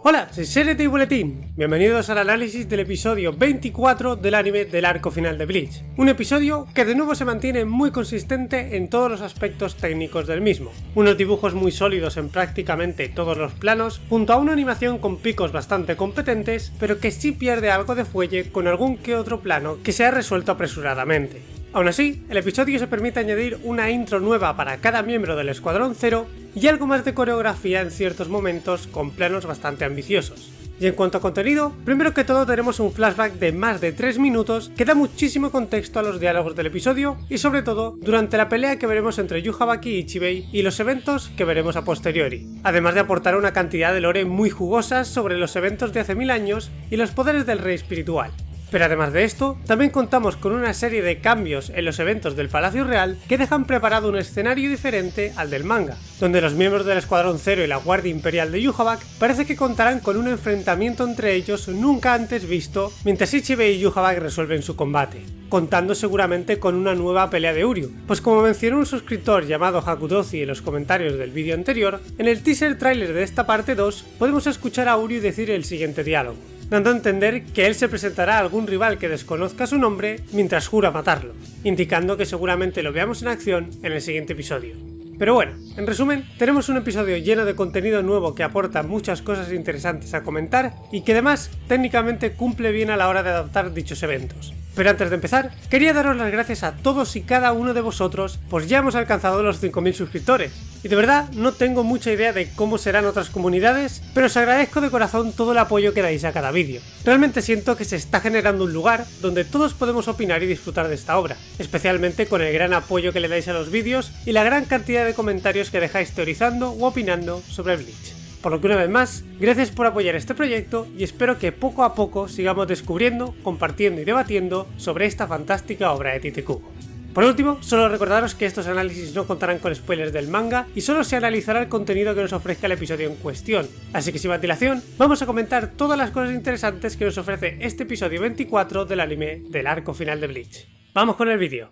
Hola, soy Serete y Boletín. Bienvenidos al análisis del episodio 24 del anime del arco final de Bleach. Un episodio que de nuevo se mantiene muy consistente en todos los aspectos técnicos del mismo. Unos dibujos muy sólidos en prácticamente todos los planos, junto a una animación con picos bastante competentes, pero que sí pierde algo de fuelle con algún que otro plano que se ha resuelto apresuradamente. Aún así, el episodio se permite añadir una intro nueva para cada miembro del Escuadrón Cero y algo más de coreografía en ciertos momentos con planos bastante ambiciosos. Y en cuanto a contenido, primero que todo tenemos un flashback de más de 3 minutos que da muchísimo contexto a los diálogos del episodio y sobre todo durante la pelea que veremos entre Yujabaki y Ichibei y los eventos que veremos a posteriori, además de aportar una cantidad de lore muy jugosas sobre los eventos de hace 1000 años y los poderes del rey espiritual. Pero además de esto, también contamos con una serie de cambios en los eventos del Palacio Real que dejan preparado un escenario diferente al del manga, donde los miembros del Escuadrón Cero y la Guardia Imperial de Yhwach parece que contarán con un enfrentamiento entre ellos nunca antes visto mientras Ichibei y Yhwach resuelven su combate, contando seguramente con una nueva pelea de Uryu, pues como mencionó un suscriptor llamado Hakudozi en los comentarios del vídeo anterior, en el teaser trailer de esta parte 2 podemos escuchar a Uryu decir el siguiente diálogo, dando a entender que él se presentará a algún rival que desconozca su nombre mientras jura matarlo, indicando que seguramente lo veamos en acción en el siguiente episodio. Pero bueno, en resumen, tenemos un episodio lleno de contenido nuevo que aporta muchas cosas interesantes a comentar y que además técnicamente cumple bien a la hora de adaptar dichos eventos. Pero antes de empezar, quería daros las gracias a todos y cada uno de vosotros, pues ya hemos alcanzado los 5000 suscriptores. Y de verdad no tengo mucha idea de cómo serán otras comunidades, pero os agradezco de corazón todo el apoyo que dais a cada vídeo. Realmente siento que se está generando un lugar donde todos podemos opinar y disfrutar de esta obra, especialmente con el gran apoyo que le dais a los vídeos y la gran cantidad de comentarios que dejáis teorizando u opinando sobre Bleach. Por lo que una vez más, gracias por apoyar este proyecto y espero que poco a poco sigamos descubriendo, compartiendo y debatiendo sobre esta fantástica obra de Tite Kubo. Por último, solo recordaros que estos análisis no contarán con spoilers del manga y solo se analizará el contenido que nos ofrezca el episodio en cuestión, así que sin más dilación, vamos a comentar todas las cosas interesantes que nos ofrece este episodio 24 del anime del arco final de Bleach. ¡Vamos con el vídeo!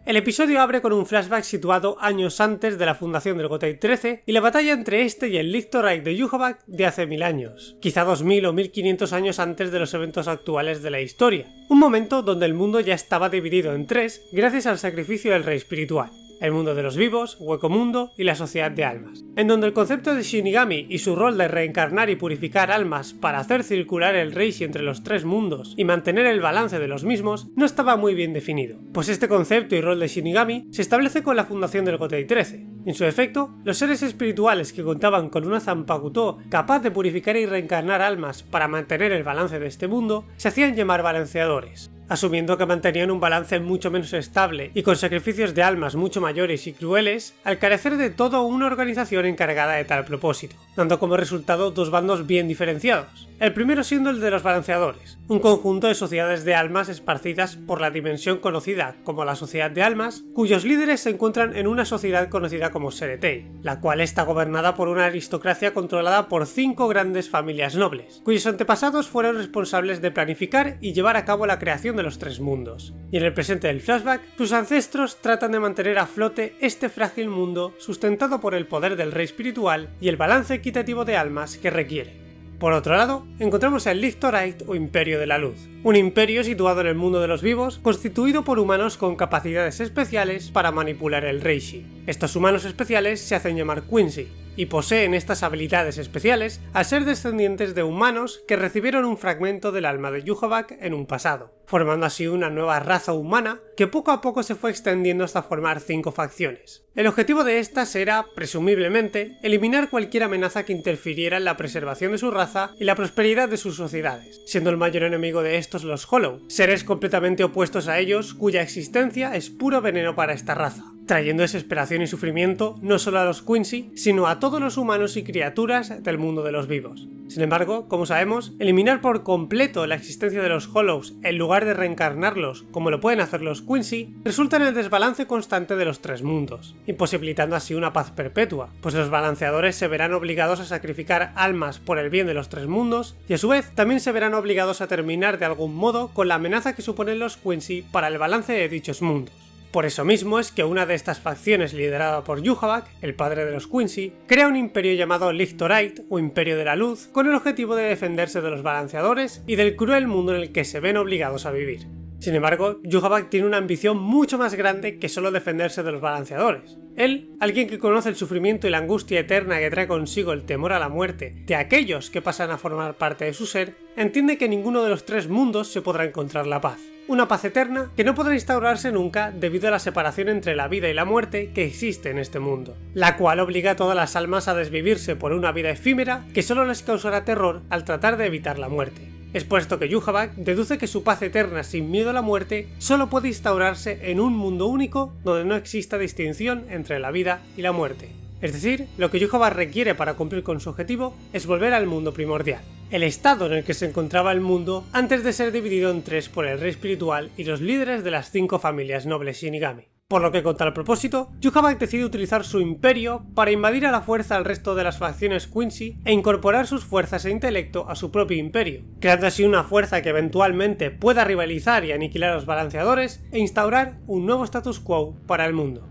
El episodio abre con un flashback situado años antes de la fundación del Gotei 13 y la batalla entre este y el Lictor Reich de Yhwach de hace 1000 años, quizá 2000 o 1500 años antes de los eventos actuales de la historia, un momento donde el mundo ya estaba dividido en tres gracias al sacrificio del rey espiritual. El mundo de los vivos, Hueco Mundo y la sociedad de almas, en donde el concepto de Shinigami y su rol de reencarnar y purificar almas para hacer circular el Reishi entre los tres mundos y mantener el balance de los mismos no estaba muy bien definido, pues este concepto y rol de Shinigami se establece con la fundación del Gotei 13. En su efecto, los seres espirituales que contaban con una Zanpakuto capaz de purificar y reencarnar almas para mantener el balance de este mundo se hacían llamar balanceadores, asumiendo que mantenían un balance mucho menos estable y con sacrificios de almas mucho mayores y crueles, al carecer de toda una organización encargada de tal propósito, dando como resultado dos bandos bien diferenciados. El primero siendo el de los balanceadores, un conjunto de sociedades de almas esparcidas por la dimensión conocida como la Sociedad de Almas, cuyos líderes se encuentran en una sociedad conocida como Seretei, la cual está gobernada por una aristocracia controlada por 5 grandes familias nobles, cuyos antepasados fueron responsables de planificar y llevar a cabo la creación de los tres mundos. Y en el presente del flashback, sus ancestros tratan de mantener a flote este frágil mundo sustentado por el poder del rey espiritual y el balance equitativo de almas que requiere. Por otro lado, encontramos el Lictor Reich o Imperio de la Luz, un imperio situado en el mundo de los vivos, constituido por humanos con capacidades especiales para manipular el Reishi. Estos humanos especiales se hacen llamar Quincy, y poseen estas habilidades especiales al ser descendientes de humanos que recibieron un fragmento del alma de Yhwach en un pasado, formando así una nueva raza humana que poco a poco se fue extendiendo hasta formar 5 facciones. El objetivo de estas era, presumiblemente, eliminar cualquier amenaza que interfiriera en la preservación de su raza y la prosperidad de sus sociedades, siendo el mayor enemigo de estos los Hollow, seres completamente opuestos a ellos cuya existencia es puro veneno para esta raza. trayendo desesperación y sufrimiento no solo a los Quincy, sino a todos los humanos y criaturas del mundo de los vivos. Sin embargo, como sabemos, eliminar por completo la existencia de los Hollows en lugar de reencarnarlos como lo pueden hacer los Quincy, resulta en el desbalance constante de los tres mundos, imposibilitando así una paz perpetua, pues los balanceadores se verán obligados a sacrificar almas por el bien de los tres mundos, y a su vez también se verán obligados a terminar de algún modo con la amenaza que suponen los Quincy para el balance de dichos mundos. Por eso mismo es que una de estas facciones liderada por Yhwach, el padre de los Quincy, crea un imperio llamado Lichtorite o Imperio de la Luz con el objetivo de defenderse de los balanceadores y del cruel mundo en el que se ven obligados a vivir. Sin embargo, Yhwach tiene una ambición mucho más grande que solo defenderse de los balanceadores. Él, alguien que conoce el sufrimiento y la angustia eterna que trae consigo el temor a la muerte de aquellos que pasan a formar parte de su ser, entiende que en ninguno de los tres mundos se podrá encontrar la paz. Una paz eterna que no podrá instaurarse nunca debido a la separación entre la vida y la muerte que existe en este mundo, la cual obliga a todas las almas a desvivirse por una vida efímera que solo les causará terror al tratar de evitar la muerte. Es por esto que Yhwach deduce que su paz eterna sin miedo a la muerte solo puede instaurarse en un mundo único donde no exista distinción entre la vida y la muerte. Es decir, lo que Yhwach requiere para cumplir con su objetivo es volver al mundo primordial, el estado en el que se encontraba el mundo antes de ser dividido en tres por el rey espiritual y los líderes de las 5 familias nobles Shinigami. Por lo que con tal propósito, Yhwach decide utilizar su imperio para invadir a la fuerza al resto de las facciones Quincy e incorporar sus fuerzas e intelecto a su propio imperio, creando así una fuerza que eventualmente pueda rivalizar y aniquilar a los balanceadores e instaurar un nuevo status quo para el mundo.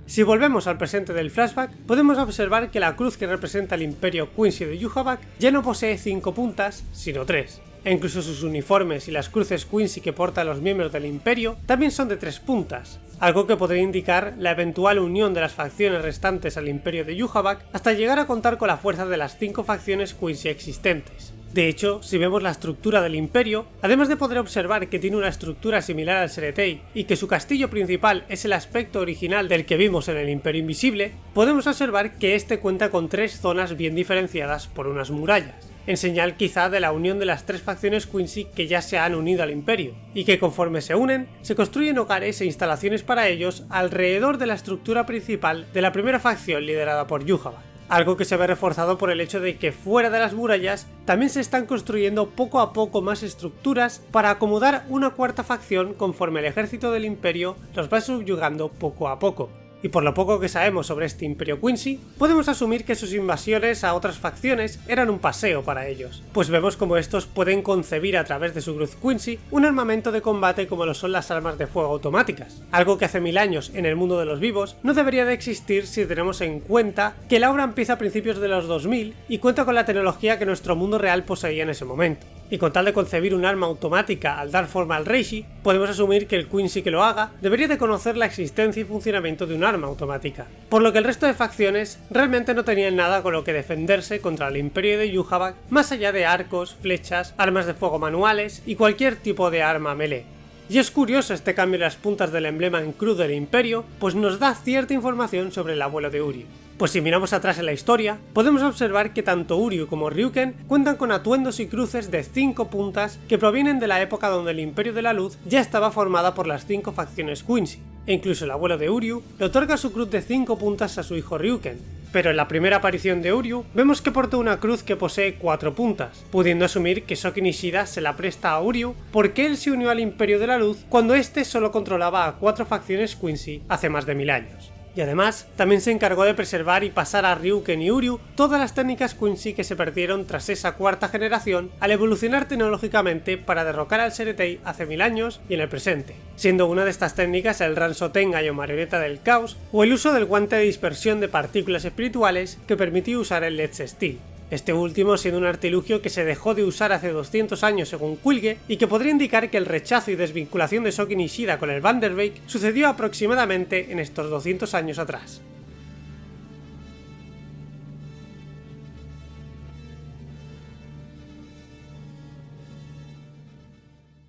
Si volvemos al presente del flashback, podemos observar que la cruz que representa el imperio Quincy de Yhwach ya no posee 5 puntas, sino 3. E incluso sus uniformes y las cruces Quincy que portan los miembros del imperio también son de 3 puntas, algo que podría indicar la eventual unión de las facciones restantes al imperio de Yhwach hasta llegar a contar con la fuerza de las 5 facciones Quincy existentes. De hecho, si vemos la estructura del imperio, además de poder observar que tiene una estructura similar al Seretei y que su castillo principal es el aspecto original del que vimos en el Imperio Invisible, podemos observar que este cuenta con 3 zonas bien diferenciadas por unas murallas, en señal quizá de la unión de las 3 facciones Quincy que ya se han unido al imperio, y que conforme se unen, se construyen hogares e instalaciones para ellos alrededor de la estructura principal de la primera facción liderada por Yhwach. Algo que se ve reforzado por el hecho de que fuera de las murallas también se están construyendo poco a poco más estructuras para acomodar una cuarta facción conforme el ejército del imperio los va subyugando poco a poco. Y por lo poco que sabemos sobre este imperio Quincy, podemos asumir que sus invasiones a otras facciones eran un paseo para ellos, pues vemos como estos pueden concebir a través de su cruz Quincy un armamento de combate como lo son las armas de fuego automáticas, algo que hace 1000 años en el mundo de los vivos no debería de existir si tenemos en cuenta que la obra empieza a principios de los 2000 y cuenta con la tecnología que nuestro mundo real poseía en ese momento. Y con tal de concebir un arma automática al dar forma al Reishi, podemos asumir que el Quincy que lo haga debería de conocer la existencia y funcionamiento de un arma automática, por lo que el resto de facciones realmente no tenían nada con lo que defenderse contra el imperio de Yhwach más allá de arcos, flechas, armas de fuego manuales y cualquier tipo de arma melee. Y es curioso este cambio de las puntas del emblema en cruz del imperio, pues nos da cierta información sobre el abuelo de Uryu. Pues si miramos atrás en la historia, podemos observar que tanto Uryu como Ryuken cuentan con atuendos y cruces de 5 puntas que provienen de la época donde el Imperio de la Luz ya estaba formada por las 5 facciones Quincy, e incluso el abuelo de Uryu le otorga su cruz de 5 puntas a su hijo Ryuken, pero en la primera aparición de Uryu vemos que porta una cruz que posee 4 puntas, pudiendo asumir que Soki Nishida se la presta a Uryu porque él se unió al Imperio de la Luz cuando este solo controlaba a 4 facciones Quincy hace más de 1000 años. Y además, también se encargó de preservar y pasar a Ryuken y Uryu todas las técnicas Quincy que se perdieron tras esa cuarta generación al evolucionar tecnológicamente para derrocar al Seretei hace 1000 años y en el presente, siendo una de estas técnicas el Ranso Tengai o marioneta del caos o el uso del guante de dispersión de partículas espirituales que permitió usar el Let's Steel. Este último siendo un artilugio que se dejó de usar hace 200 años según Quilge y que podría indicar que el rechazo y desvinculación de Soki Nishida con el Vanderbeek sucedió aproximadamente en estos 200 años atrás.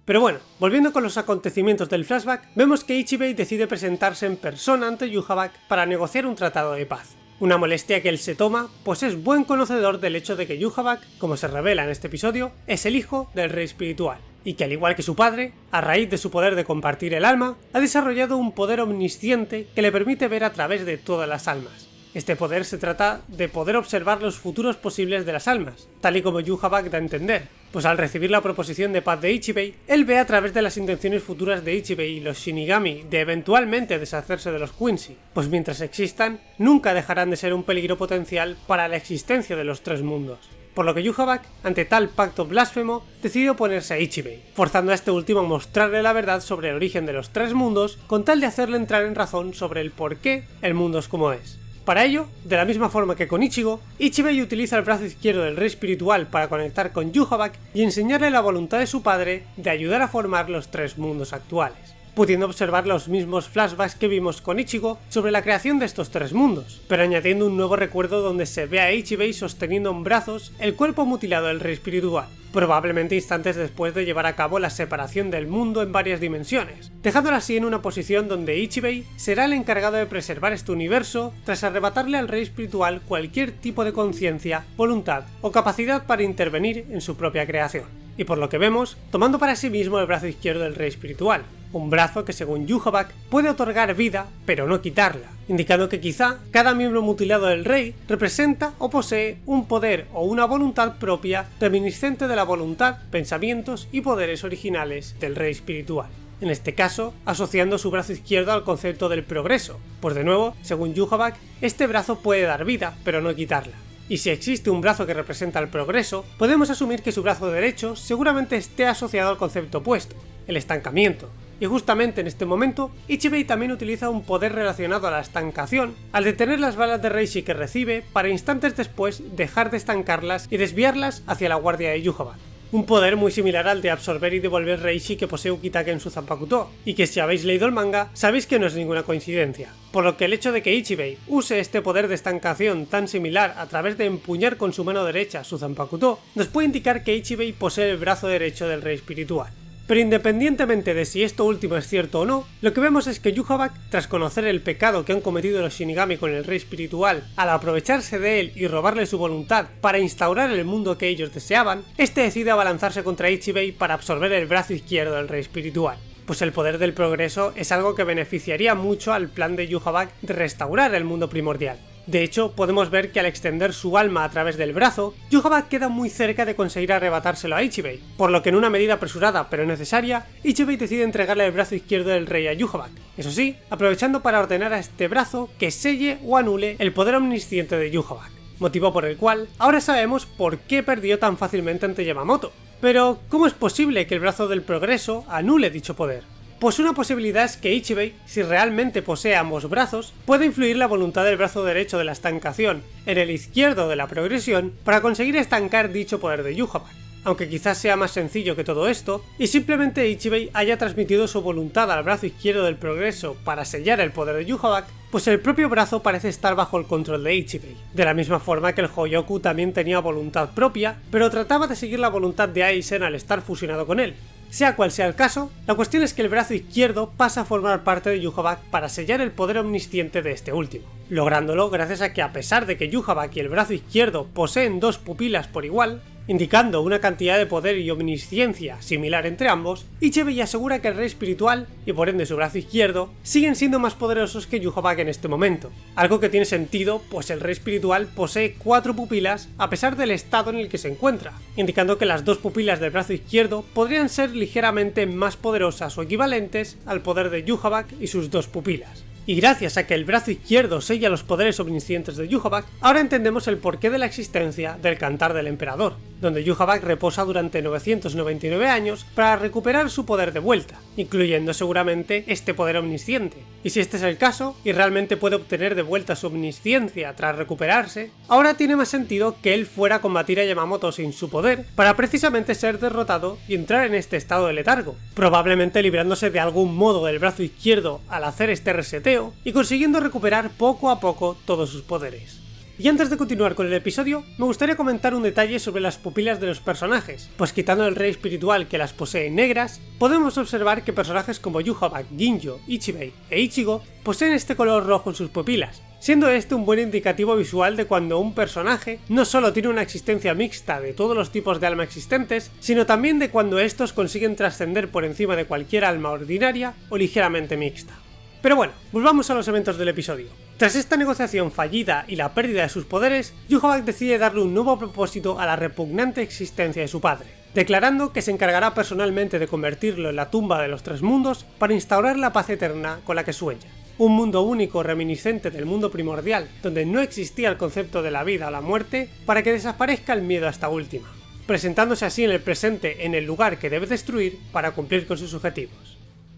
Pero bueno, volviendo con los acontecimientos del flashback, vemos que Ichibei decide presentarse en persona ante Yhwach para negociar un tratado de paz. Una molestia que él se toma, pues es buen conocedor del hecho de que Yhwach, como se revela en este episodio, es el hijo del rey espiritual, y que al igual que su padre, a raíz de su poder de compartir el alma, ha desarrollado un poder omnisciente que le permite ver a través de todas las almas. Este poder se trata de poder observar los futuros posibles de las almas, tal y como Yhwach da a entender, pues al recibir la proposición de paz de Ichibei, él ve a través de las intenciones futuras de Ichibei y los Shinigami de eventualmente deshacerse de los Quincy, pues mientras existan, nunca dejarán de ser un peligro potencial para la existencia de los tres mundos. Por lo que Yhwach, ante tal pacto blasfemo, decidió oponerse a Ichibei, forzando a este último a mostrarle la verdad sobre el origen de los tres mundos con tal de hacerle entrar en razón sobre el por qué el mundo es como es. Para ello, de la misma forma que con Ichigo, Ichibei utiliza el brazo izquierdo del rey espiritual para conectar con Yhwach y enseñarle la voluntad de su padre de ayudar a formar los tres mundos actuales, pudiendo observar los mismos flashbacks que vimos con Ichigo sobre la creación de estos tres mundos, pero añadiendo un nuevo recuerdo donde se ve a Ichibei sosteniendo en brazos el cuerpo mutilado del rey espiritual, probablemente instantes después de llevar a cabo la separación del mundo en varias dimensiones, dejándolo así en una posición donde Ichibei será el encargado de preservar este universo tras arrebatarle al rey espiritual cualquier tipo de conciencia, voluntad o capacidad para intervenir en su propia creación. Y por lo que vemos, tomando para sí mismo el brazo izquierdo del rey espiritual, un brazo que según Yhwach puede otorgar vida, pero no quitarla, indicando que quizá cada miembro mutilado del rey representa o posee un poder o una voluntad propia reminiscente de la voluntad, pensamientos y poderes originales del rey espiritual. En este caso, asociando su brazo izquierdo al concepto del progreso, pues de nuevo, según Yhwach, este brazo puede dar vida, pero no quitarla. Y si existe un brazo que representa el progreso, podemos asumir que su brazo derecho seguramente esté asociado al concepto opuesto, el estancamiento. Y justamente en este momento, Ichibei también utiliza un poder relacionado a la estancación al detener las balas de Reishi que recibe para instantes después dejar de estancarlas y desviarlas hacia la guardia de Yhwach. Un poder muy similar al de absorber y devolver Reishi que posee Ukitake en su Zanpakuto, y que si habéis leído el manga sabéis que no es ninguna coincidencia, por lo que el hecho de que Ichibei use este poder de estancación tan similar a través de empuñar con su mano derecha su Zanpakuto nos puede indicar que Ichibei posee el brazo derecho del rey espiritual. Pero independientemente de si esto último es cierto o no, lo que vemos es que Yhwach, tras conocer el pecado que han cometido los Shinigami con el rey espiritual al aprovecharse de él y robarle su voluntad para instaurar el mundo que ellos deseaban, este decide abalanzarse contra Ichibei para absorber el brazo izquierdo del rey espiritual, pues el poder del progreso es algo que beneficiaría mucho al plan de Yhwach de restaurar el mundo primordial. De hecho, podemos ver que al extender su alma a través del brazo, Yhwach queda muy cerca de conseguir arrebatárselo a Ichibei, por lo que en una medida apresurada pero necesaria, Ichibei decide entregarle el brazo izquierdo del rey a Yhwach, eso sí, aprovechando para ordenar a este brazo que selle o anule el poder omnisciente de Yhwach, motivo por el cual ahora sabemos por qué perdió tan fácilmente ante Yamamoto. Pero, ¿cómo es posible que el brazo del progreso anule dicho poder? Pues una posibilidad es que Ichibei, si realmente posee ambos brazos, pueda influir la voluntad del brazo derecho de la estancación en el izquierdo de la progresión para conseguir estancar dicho poder de Yhwach, aunque quizás sea más sencillo que todo esto, y simplemente Ichibei haya transmitido su voluntad al brazo izquierdo del progreso para sellar el poder de Yhwach, pues el propio brazo parece estar bajo el control de Ichibei, de la misma forma que el Hoyoku también tenía voluntad propia, pero trataba de seguir la voluntad de Aizen al estar fusionado con él. Sea cual sea el caso, la cuestión es que el brazo izquierdo pasa a formar parte de Yhwach para sellar el poder omnisciente de este último, lográndolo gracias a que a pesar de que Yhwach y el brazo izquierdo poseen dos pupilas por igual, indicando una cantidad de poder y omnisciencia similar entre ambos, Ichibei asegura que el rey espiritual, y por ende su brazo izquierdo, siguen siendo más poderosos que Yhwach en este momento, algo que tiene sentido pues el rey espiritual posee 4 pupilas a pesar del estado en el que se encuentra, indicando que las dos pupilas del brazo izquierdo podrían ser ligeramente más poderosas o equivalentes al poder de Yhwach y sus dos pupilas. Y gracias a que el brazo izquierdo sella los poderes omniscientes de Yhwach, ahora entendemos el porqué de la existencia del Cantar del Emperador, donde Yhwach reposa durante 999 años para recuperar su poder de vuelta, incluyendo seguramente este poder omnisciente. Y si este es el caso, y realmente puede obtener de vuelta su omnisciencia tras recuperarse, ahora tiene más sentido que él fuera a combatir a Yamamoto sin su poder, para precisamente ser derrotado y entrar en este estado de letargo, probablemente librándose de algún modo del brazo izquierdo al hacer este reseteo, y consiguiendo recuperar poco a poco todos sus poderes. Y antes de continuar con el episodio, me gustaría comentar un detalle sobre las pupilas de los personajes, pues quitando el rey espiritual que las posee negras, podemos observar que personajes como Yhwach, Ginjo, Ichibei e Ichigo poseen este color rojo en sus pupilas, siendo este un buen indicativo visual de cuando un personaje no solo tiene una existencia mixta de todos los tipos de alma existentes, sino también de cuando estos consiguen trascender por encima de cualquier alma ordinaria o ligeramente mixta. Pero bueno, volvamos a los eventos del episodio. Tras esta negociación fallida y la pérdida de sus poderes, Yhwach decide darle un nuevo propósito a la repugnante existencia de su padre, declarando que se encargará personalmente de convertirlo en la tumba de los tres mundos para instaurar la paz eterna con la que sueña. Un mundo único reminiscente del mundo primordial, donde no existía el concepto de la vida o la muerte, para que desaparezca el miedo a esta última, presentándose así en el presente en el lugar que debe destruir para cumplir con sus objetivos.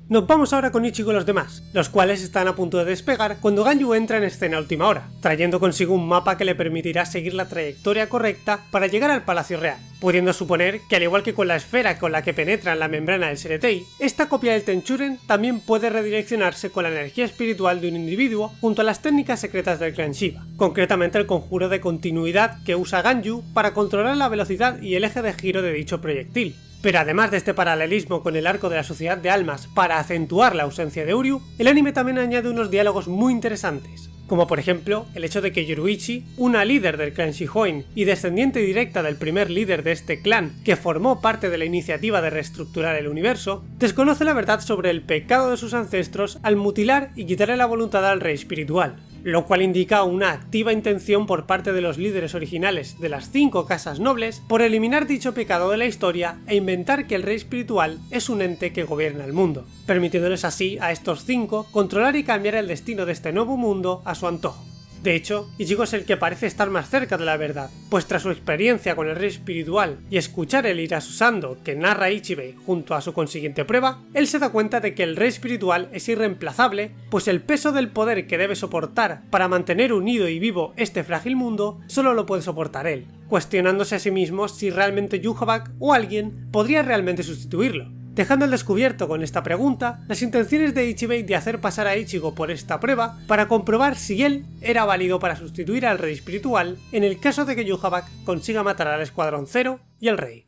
Nos vamos ahora con Ichigo y los demás, los cuales están a punto de despegar cuando Ganyu entra en escena a última hora, trayendo consigo un mapa que le permitirá seguir la trayectoria correcta para llegar al Palacio Real, pudiendo suponer que al igual que con la esfera con la que penetra en la membrana del Seretei, esta copia del Tenchuren también puede redireccionarse con la energía espiritual de un individuo junto a las técnicas secretas del clan Shiba, concretamente el conjuro de continuidad que usa Ganyu para controlar la velocidad y el eje de giro de dicho proyectil. Pero además de este paralelismo con el arco de la Sociedad de Almas para acentuar la ausencia de Uryu, el anime también añade unos diálogos muy interesantes, como por ejemplo el hecho de que Yoruichi, una líder del clan Shihoin y descendiente directa del primer líder de este clan que formó parte de la iniciativa de reestructurar el universo, desconoce la verdad sobre el pecado de sus ancestros al mutilar y quitarle la voluntad al rey espiritual, lo cual indica una activa intención por parte de los líderes originales de las 5 casas nobles por eliminar dicho pecado de la historia e inventar que el rey espiritual es un ente que gobierna el mundo, permitiéndoles así a estos 5 controlar y cambiar el destino de este nuevo mundo a su antojo. De hecho, Ichigo es el que parece estar más cerca de la verdad, pues tras su experiencia con el rey espiritual y escuchar el Irasusando que narra Ichibei junto a su consiguiente prueba, él se da cuenta de que el rey espiritual es irreemplazable, pues el peso del poder que debe soportar para mantener unido y vivo este frágil mundo solo lo puede soportar él, cuestionándose a sí mismo si realmente Yhwach o alguien podría realmente sustituirlo, dejando al descubierto con esta pregunta las intenciones de Ichibei de hacer pasar a Ichigo por esta prueba para comprobar si él era válido para sustituir al rey espiritual en el caso de que Yhwach consiga matar al Escuadrón Cero y al rey.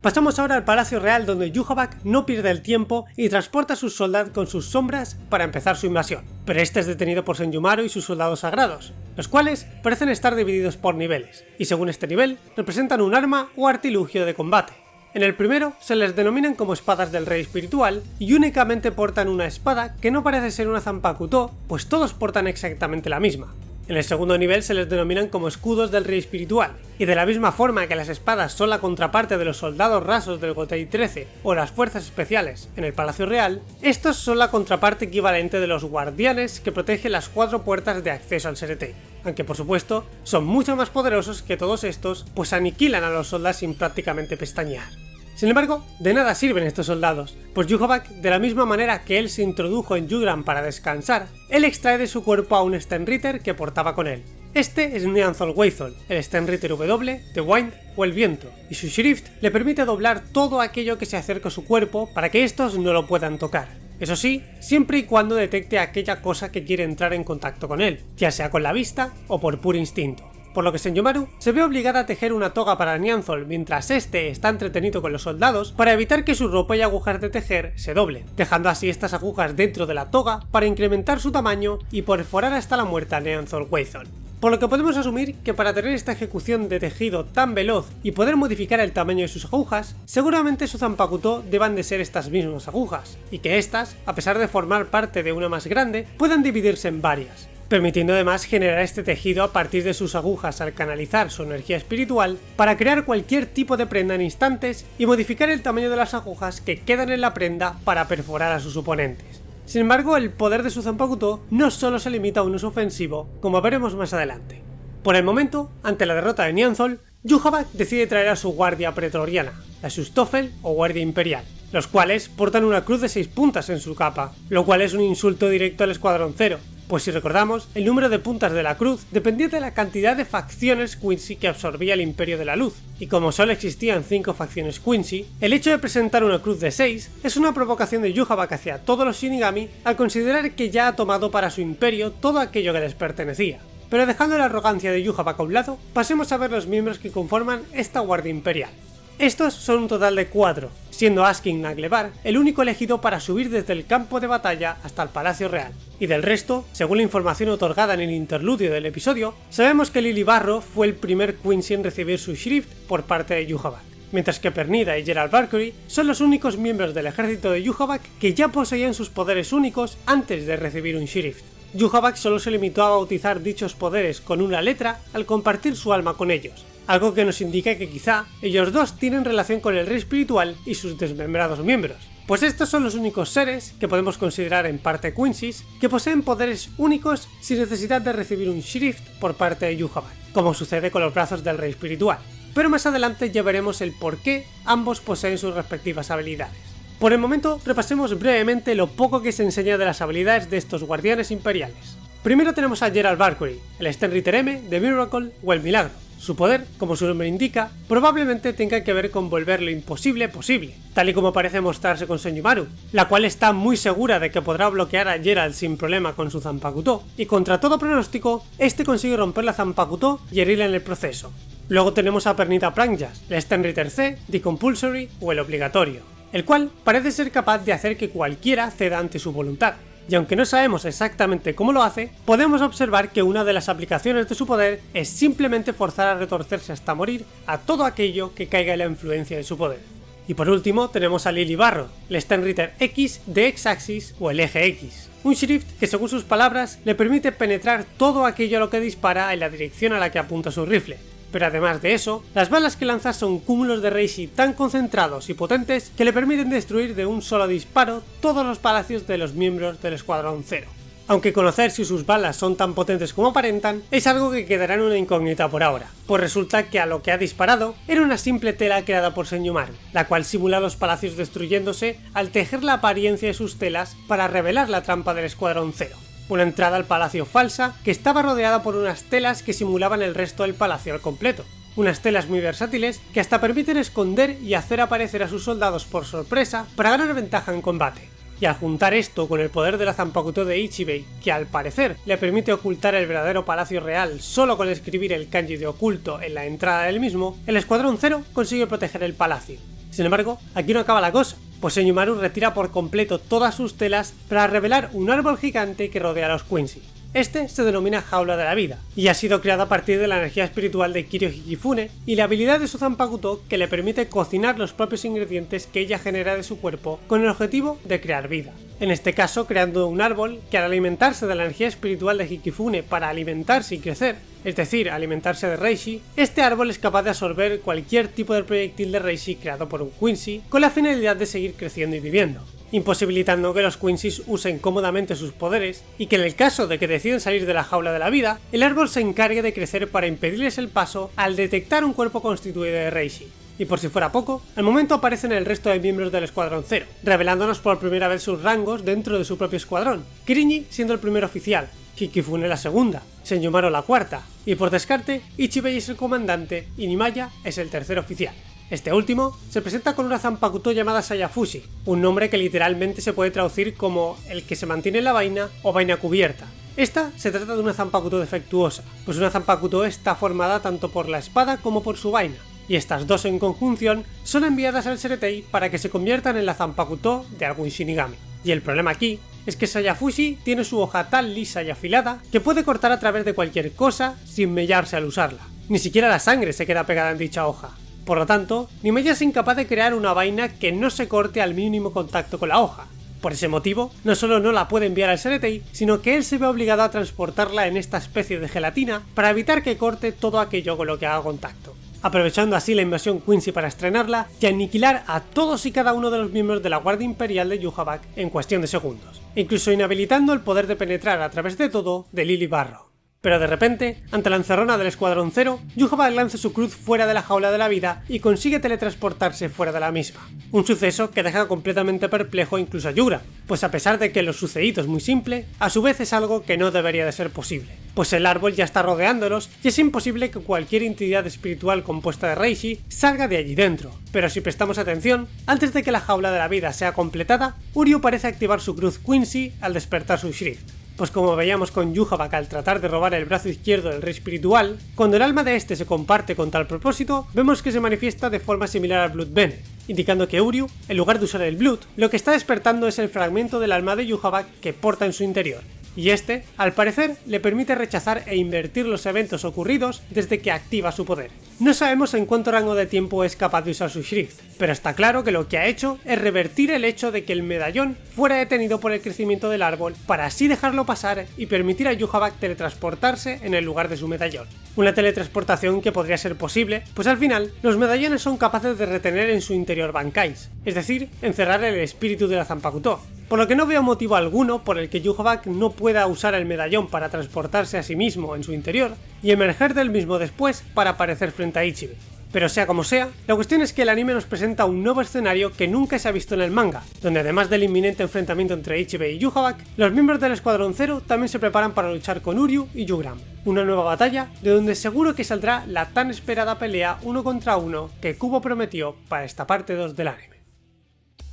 Pasamos ahora al Palacio Real, donde Yhwach no pierde el tiempo y transporta a sus soldados con sus sombras para empezar su invasión, pero este es detenido por Senjumaru y sus soldados sagrados, los cuales parecen estar divididos por niveles, y según este nivel representan un arma o artilugio de combate. En el primero se les denominan como espadas del rey espiritual y únicamente portan una espada que no parece ser una Zanpakuto, pues todos portan exactamente la misma. En el segundo nivel se les denominan como escudos del rey espiritual, y de la misma forma que las espadas son la contraparte de los soldados rasos del Gotei 13 o las fuerzas especiales en el Palacio Real, estos son la contraparte equivalente de los guardianes que protegen las 4 puertas de acceso al Seretei, aunque por supuesto son mucho más poderosos que todos estos, pues aniquilan a los soldados sin prácticamente pestañear. Sin embargo, de nada sirven estos soldados, pues Yhwach, de la misma manera que él se introdujo en Yugran para descansar, él extrae de su cuerpo a un Stenritter que portaba con él. Este es Neanthol Weithol, el Stenritter W, The Wind o el Viento, y su Shrift le permite doblar todo aquello que se acerca a su cuerpo para que estos no lo puedan tocar. Eso sí, siempre y cuando detecte aquella cosa que quiere entrar en contacto con él, ya sea con la vista o por puro instinto. Por lo que Senjumaru se ve obligada a tejer una toga para Neanthol mientras este está entretenido con los soldados para evitar que su ropa y agujas de tejer se doblen, dejando así estas agujas dentro de la toga para incrementar su tamaño y perforar hasta la muerte a Neanthol Weithol. Por lo que podemos asumir que para tener esta ejecución de tejido tan veloz y poder modificar el tamaño de sus agujas, seguramente su Zanpakuto deban de ser estas mismas agujas, y que estas, a pesar de formar parte de una más grande, puedan dividirse en varias, permitiendo además generar este tejido a partir de sus agujas al canalizar su energía espiritual para crear cualquier tipo de prenda en instantes y modificar el tamaño de las agujas que quedan en la prenda para perforar a sus oponentes. Sin embargo, el poder de su Zanpakuto no solo se limita a un uso ofensivo, como veremos más adelante. Por el momento, ante la derrota de Neanthol, Yhwach decide traer a su guardia pretoriana, la Sustofel o Guardia Imperial, los cuales portan una cruz de 6 puntas en su capa, lo cual es un insulto directo al Escuadrón Cero, pues si recordamos, el número de puntas de la cruz dependía de la cantidad de facciones Quincy que absorbía el Imperio de la Luz, y como solo existían 5 facciones Quincy, el hecho de presentar una cruz de 6 es una provocación de Yhwach hacia todos los Shinigami al considerar que ya ha tomado para su imperio todo aquello que les pertenecía. Pero dejando la arrogancia de Yhwach a un lado, pasemos a ver los miembros que conforman esta Guardia Imperial. Estos son un total de 4, siendo Askin Naglevar el único elegido para subir desde el campo de batalla hasta el Palacio Real. Y del resto, según la información otorgada en el interludio del episodio, sabemos que Lily Barrow fue el primer Quincy en recibir su Shrift por parte de Yhwach, mientras que Pernida y Gerald Valkyrie son los únicos miembros del ejército de Yhwach que ya poseían sus poderes únicos antes de recibir un Shrift. Yhwach solo se limitó a bautizar dichos poderes con una letra al compartir su alma con ellos, algo que nos indica que quizá ellos dos tienen relación con el rey espiritual y sus desmembrados miembros, pues estos son los únicos seres que podemos considerar en parte Quincy's que poseen poderes únicos sin necesidad de recibir un Shrift por parte de Yhwach, como sucede con los brazos del rey espiritual, pero más adelante ya veremos el por qué ambos poseen sus respectivas habilidades. Por el momento, repasemos brevemente lo poco que se enseña de las habilidades de estos guardianes imperiales. Primero tenemos a Gerald Valkyrie, el Stenritter M de Miracle o el Milagro. Su poder, como su nombre indica, probablemente tenga que ver con volver lo imposible posible, tal y como parece mostrarse con Senjumaru, la cual está muy segura de que podrá bloquear a Gerald sin problema con su Zanpakuto, y contra todo pronóstico, este consigue romper la Zanpakuto y herirla en el proceso. Luego tenemos a Pernida Pranjas, el Stenritter C, The Compulsory o el Obligatorio, el cual parece ser capaz de hacer que cualquiera ceda ante su voluntad. Y aunque no sabemos exactamente cómo lo hace, podemos observar que una de las aplicaciones de su poder es simplemente forzar a retorcerse hasta morir a todo aquello que caiga en la influencia de su poder. Y por último tenemos a Lily Barrow, el Stenritter X de X-Axis o el Eje X, un Shrift que según sus palabras le permite penetrar todo aquello a lo que dispara en la dirección a la que apunta su rifle. Pero además de eso, las balas que lanza son cúmulos de Reishi tan concentrados y potentes que le permiten destruir de un solo disparo todos los palacios de los miembros del Escuadrón Cero. Aunque conocer si sus balas son tan potentes como aparentan es algo que quedará en una incógnita por ahora, pues resulta que a lo que ha disparado era una simple tela creada por Senjumaru, la cual simula los palacios destruyéndose al tejer la apariencia de sus telas para revelar la trampa del Escuadrón Cero. Una entrada al palacio falsa que estaba rodeada por unas telas que simulaban el resto del palacio al completo. Unas telas muy versátiles que hasta permiten esconder y hacer aparecer a sus soldados por sorpresa para ganar ventaja en combate. Y al juntar esto con el poder de la Zanpakuto de Ichibei, que al parecer le permite ocultar el verdadero palacio real solo con escribir el kanji de oculto en la entrada del mismo, el Escuadrón Cero consigue proteger el palacio. Sin embargo, aquí no acaba la cosa, pues Senjumaru retira por completo todas sus telas para revelar un árbol gigante que rodea a los Quincy. Este se denomina Jaula de la Vida, y ha sido creado a partir de la energía espiritual de Kiryu Hikifune y la habilidad de su Zanpakuto que le permite cocinar los propios ingredientes que ella genera de su cuerpo con el objetivo de crear vida. En este caso creando un árbol que al alimentarse de la energía espiritual de Hikifune para alimentarse y crecer, es decir, alimentarse de Reishi, este árbol es capaz de absorber cualquier tipo de proyectil de Reishi creado por un Quincy con la finalidad de seguir creciendo y viviendo, imposibilitando que los Quincy's usen cómodamente sus poderes y que en el caso de que deciden salir de la jaula de la vida, el árbol se encargue de crecer para impedirles el paso al detectar un cuerpo constituido de Reishi. Y por si fuera poco, al momento aparecen el resto de miembros del Escuadrón Cero, revelándonos por primera vez sus rangos dentro de su propio escuadrón, Kirinji siendo el primer oficial, Hikifune la segunda, Senjumaru la cuarta, y por descarte, Ichibei es el comandante y Nimaya es el tercer oficial. Este último se presenta con una Zanpakuto llamada Sayafushi, un nombre que literalmente se puede traducir como el que se mantiene en la vaina o vaina cubierta. Esta se trata de una Zanpakuto defectuosa, pues una Zanpakuto está formada tanto por la espada como por su vaina, y estas dos en conjunción son enviadas al Seretei para que se conviertan en la Zanpakuto de algún Shinigami. Y el problema aquí es que Sayafushi tiene su hoja tan lisa y afilada que puede cortar a través de cualquier cosa sin mellarse al usarla. Ni siquiera la sangre se queda pegada en dicha hoja. Por lo tanto, Nimaya es incapaz de crear una vaina que no se corte al mínimo contacto con la hoja. Por ese motivo, no solo no la puede enviar al Seretei, sino que él se ve obligado a transportarla en esta especie de gelatina para evitar que corte todo aquello con lo que haga contacto, aprovechando así la invasión Quincy para estrenarla y aniquilar a todos y cada uno de los miembros de la Guardia Imperial de Yhwach en cuestión de segundos, incluso inhabilitando el poder de penetrar a través de todo de Lily Barrow. Pero de repente, ante la encerrona del Escuadrón Cero, Yhwach lanza su cruz fuera de la jaula de la vida y consigue teletransportarse fuera de la misma. Un suceso que deja completamente perplejo incluso a Yura, pues a pesar de que lo sucedido es muy simple, a su vez es algo que no debería de ser posible, pues el árbol ya está rodeándolos y es imposible que cualquier entidad espiritual compuesta de Reishi salga de allí dentro. Pero si prestamos atención, antes de que la jaula de la vida sea completada, Uryu parece activar su cruz Quincy al despertar su Shrift. Pues como veíamos con Yhwach al tratar de robar el brazo izquierdo del rey espiritual, cuando el alma de este se comparte con tal propósito, vemos que se manifiesta de forma similar al Bloodbane, indicando que Uryu, en lugar de usar el Blood, lo que está despertando es el fragmento del alma de Yhwach que porta en su interior. Y este, al parecer, le permite rechazar e invertir los eventos ocurridos desde que activa su poder. No sabemos en cuánto rango de tiempo es capaz de usar su Shrift, pero está claro que lo que ha hecho es revertir el hecho de que el medallón fuera detenido por el crecimiento del árbol para así dejarlo pasar y permitir a Yhwach teletransportarse en el lugar de su medallón. Una teletransportación que podría ser posible, pues al final, los medallones son capaces de retener en su interior Bankais, es decir, encerrar el espíritu de la Zanpakuto, por lo que no veo motivo alguno por el que Yhwach no pueda usar el medallón para transportarse a sí mismo en su interior y emerger del mismo después para aparecer frente a Ichibe. Pero sea como sea, la cuestión es que el anime nos presenta un nuevo escenario que nunca se ha visto en el manga, donde además del inminente enfrentamiento entre Ichibe y Yhwach, los miembros del Escuadrón Zero también se preparan para luchar con Uryu y Yugram. Una nueva batalla de donde seguro que saldrá la tan esperada pelea 1 contra 1 que Kubo prometió para esta parte 2 del anime.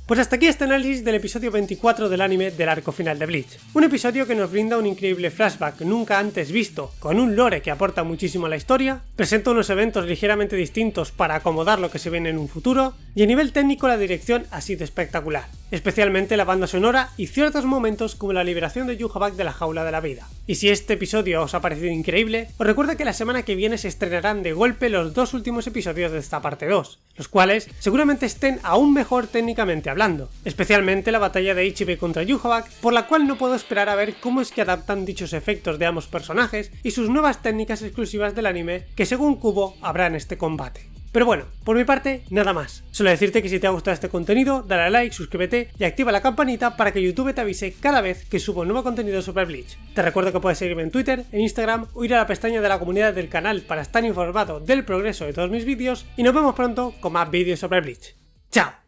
Pues hasta aquí este análisis del episodio 24 del anime del arco final de Bleach. Un episodio que nos brinda un increíble flashback nunca antes visto, con un lore que aporta muchísimo a la historia, presenta unos eventos ligeramente distintos para acomodar lo que se viene en un futuro, y a nivel técnico la dirección ha sido espectacular, especialmente la banda sonora y ciertos momentos como la liberación de Yhwach de la jaula de la vida. Y si este episodio os ha parecido increíble, os recuerdo que la semana que viene se estrenarán de golpe los 2 últimos episodios de esta parte 2, los cuales seguramente estén aún mejor técnicamente hablando, especialmente la batalla de Ichibe contra Yhwach, por la cual no puedo esperar a ver cómo es que adaptan dichos efectos de ambos personajes y sus nuevas técnicas exclusivas del anime que según Kubo habrá en este combate. Pero bueno, por mi parte, nada más. Solo decirte que si te ha gustado este contenido, dale a like, suscríbete y activa la campanita para que YouTube te avise cada vez que subo nuevo contenido sobre Bleach. Te recuerdo que puedes seguirme en Twitter, en Instagram o ir a la pestaña de la comunidad del canal para estar informado del progreso de todos mis vídeos y nos vemos pronto con más vídeos sobre Bleach. ¡Chao!